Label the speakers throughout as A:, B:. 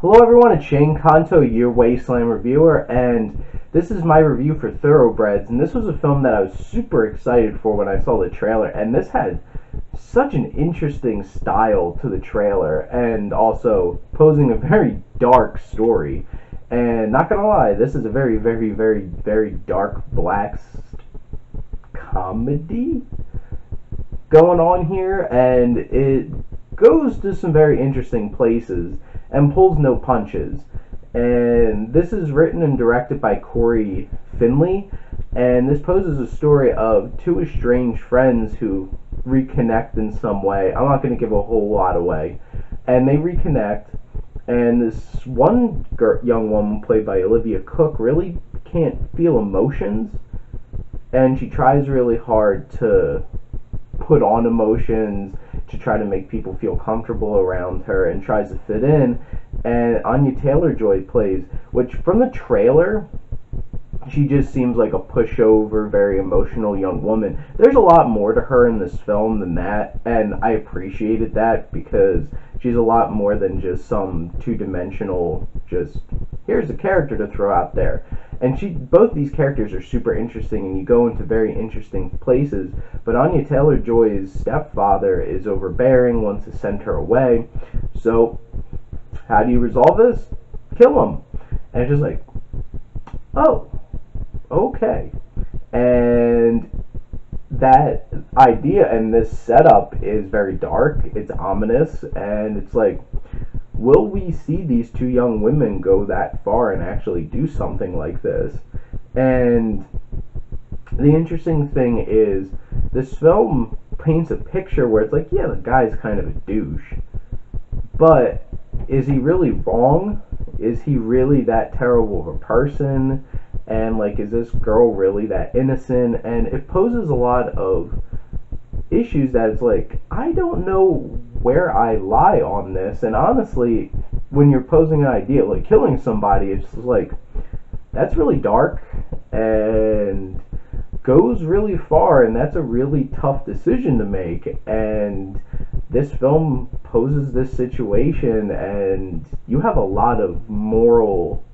A: Hello everyone, it's Shane Kanto, your Wasteland reviewer, and this is my review for Thoroughbreds, and this was a film that I was super excited for when I saw the trailer, and this had such an interesting style to the trailer, and also posing a very dark story, and not gonna lie, this is a very, very, very, very dark black comedy going on here, and it goes to some very interesting places and pulls no punches. And this is written and directed by Corey Finley, and this poses a story of two estranged friends who reconnect in some way. I'm not going to give a whole lot away. And they reconnect, and this one young woman, played by Olivia Cook, really can't feel emotions, and she tries really hard to put on emotions to try to make people feel comfortable around her and tries to fit in. And Anya Taylor-Joy plays, which from the trailer, she just seems like a pushover, very emotional young woman. There's a lot more to her in this film than that, and I appreciated that because she's a lot more than just some two-dimensional, just here's a character to throw out there. And both these characters are super interesting, and you go into very interesting places. But Anya Taylor-Joy's stepfather is overbearing, wants to send her away. So, how do you resolve this? Kill him. And it's just like, oh, okay. And that idea and this setup is very dark, it's ominous, and it's like, will we see these two young women go that far and actually do something like this? And the interesting thing is, this film paints a picture where it's like, yeah, the guy's kind of a douche, but is he really wrong? Is he really that terrible of a person? And like, is this girl really that innocent? And it poses a lot of issues that it's like, I don't know where I lie on this. And honestly, when you're posing an idea like killing somebody, it's like, that's really dark and goes really far, and that's a really tough decision to make. And this film poses this situation, and you have a lot of moral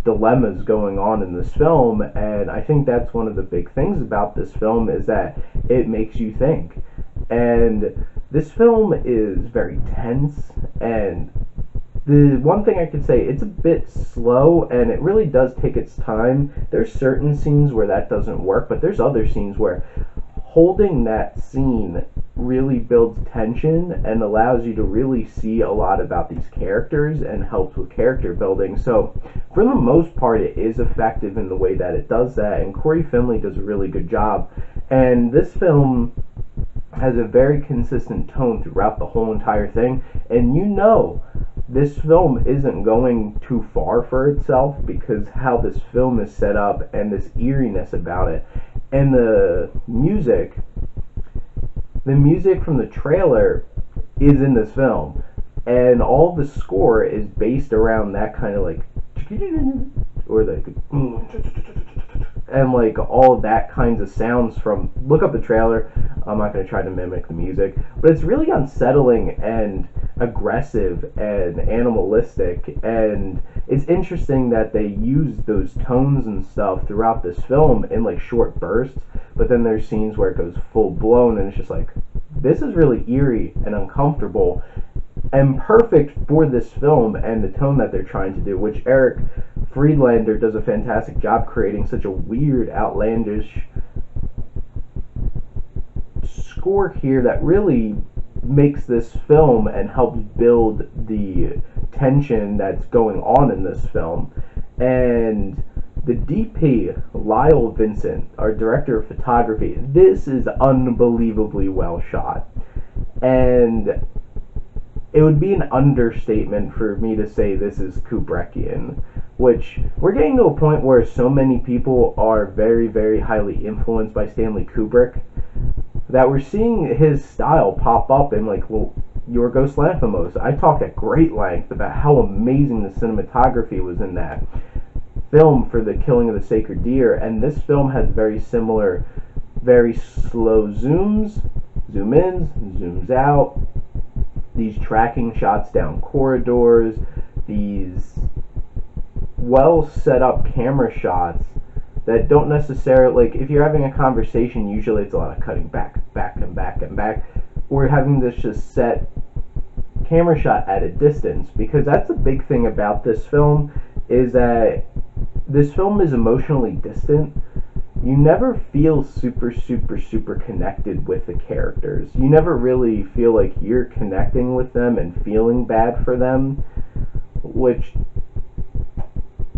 A: dilemmas going on in this film, and I think that's one of the big things about this film, is that it makes you think. And this film is very tense, and the one thing I could say, it's a bit slow, and it really does take its time. There's certain scenes where that doesn't work, but there's other scenes where holding that scene really builds tension and allows you to really see a lot about these characters and helps with character building. So for the most part, it is effective in the way that it does that, and Corey Finley does a really good job. And this film has a very consistent tone throughout the whole entire thing, and you know this film isn't going too far for itself because how this film is set up and this eeriness about it. And the music from the trailer is in this film, and all the score is based around that kind of like, or like, and like all of that kinds of sounds from, look up the trailer, I'm not going to try to mimic the music, but it's really unsettling and aggressive and animalistic. And it's interesting that they use those tones and stuff throughout this film in like short bursts, but then there's scenes where it goes full blown, and it's just like, this is really eerie and uncomfortable and perfect for this film and the tone that they're trying to do, which Eric Friedlander does a fantastic job creating such a weird, outlandish score here that really makes this film and helps build the tension that's going on in this film. And the DP, Lyle Vincent, our director of photography, this is unbelievably well shot. And it would be an understatement for me to say this is Kubrickian, which we're getting to a point where so many people are very, very highly influenced by Stanley Kubrick that we're seeing his style pop up in like Yorgos Lanthimos. I talked at great length about how amazing the cinematography was in that film for The Killing of the Sacred Deer, and this film has very similar, very slow zooms, zoom ins, zooms out, these tracking shots down corridors, these well set up camera shots that don't necessarily, like, if you're having a conversation, usually it's a lot of cutting back and back and back, or having this just set camera shot at a distance, because that's the big thing about this film, is that this film is emotionally distant. You never feel super connected with the characters. You never really feel like you're connecting with them and feeling bad for them, which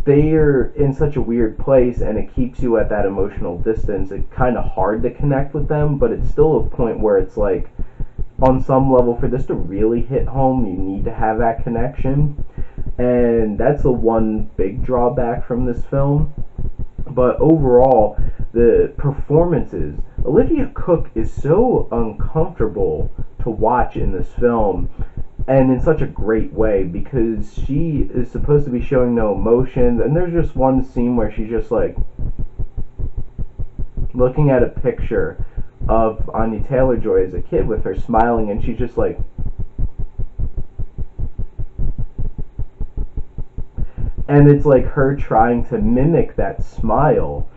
A: they're in such a weird place, and it keeps you at that emotional distance. It's kind of hard to connect with them, but it's still a point where it's like, on some level, for this to really hit home, you need to have that connection. And that's the one big drawback from this film. But overall, the performances, Olivia Cooke is so uncomfortable to watch in this film, and in such a great way, because she is supposed to be showing no emotions, and there's just one scene where she's just like looking at a picture of Anya Taylor-Joy as a kid with her smiling, and she's just like, and it's like her trying to mimic that smile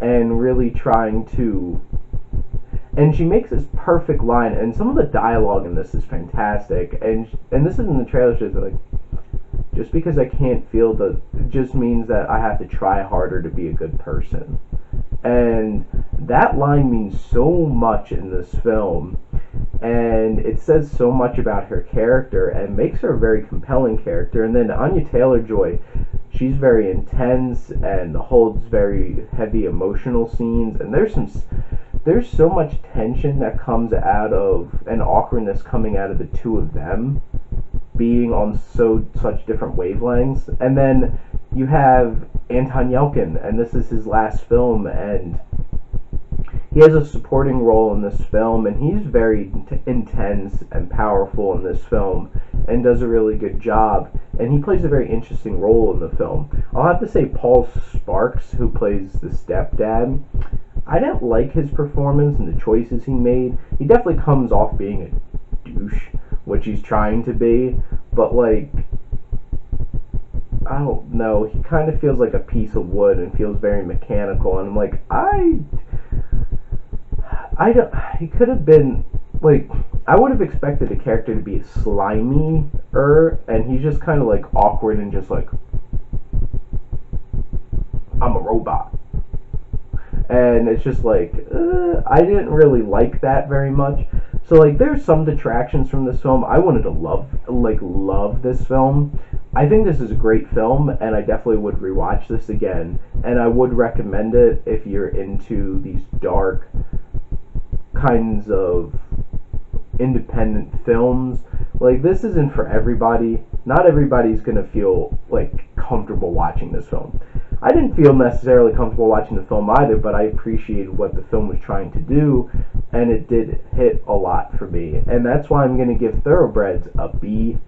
A: and really trying to, and she makes this perfect line, and some of the dialogue in this is fantastic, and this is in the trailer, she's like, just because I can't feel the, just means that I have to try harder to be a good person. And that line means so much in this film, and it says so much about her character and makes her a very compelling character. And then Anya Taylor-Joy, she's very intense and holds very heavy emotional scenes, and there's so much tension that comes out of, and awkwardness coming out of the two of them being on such different wavelengths. And then you have Anton Yelchin, and this is his last film, and he has a supporting role in this film, and he's very intense and powerful in this film and does a really good job, and he plays a very interesting role in the film. I'll have to say Paul Sparks, who plays the stepdad, I didn't like his performance and the choices he made. He definitely comes off being a douche, which he's trying to be, but like, I don't know, he kind of feels like a piece of wood and feels very mechanical, and I'm like, I don't, he could have been, like, I would have expected the character to be slimy-er, and he's just kind of like awkward and just like, I'm a robot. And it's just like, I didn't really like that very much. So like, there's some detractions from this film. I wanted to love this film. I think this is a great film, and I definitely would rewatch this again. And I would recommend it if you're into these dark kinds of independent films. Like, this isn't for everybody. Not everybody's gonna feel like comfortable watching this film. I didn't feel necessarily comfortable watching the film either, but I appreciated what the film was trying to do, and it did hit a lot for me. And that's why I'm going to give Thoroughbreds a B+.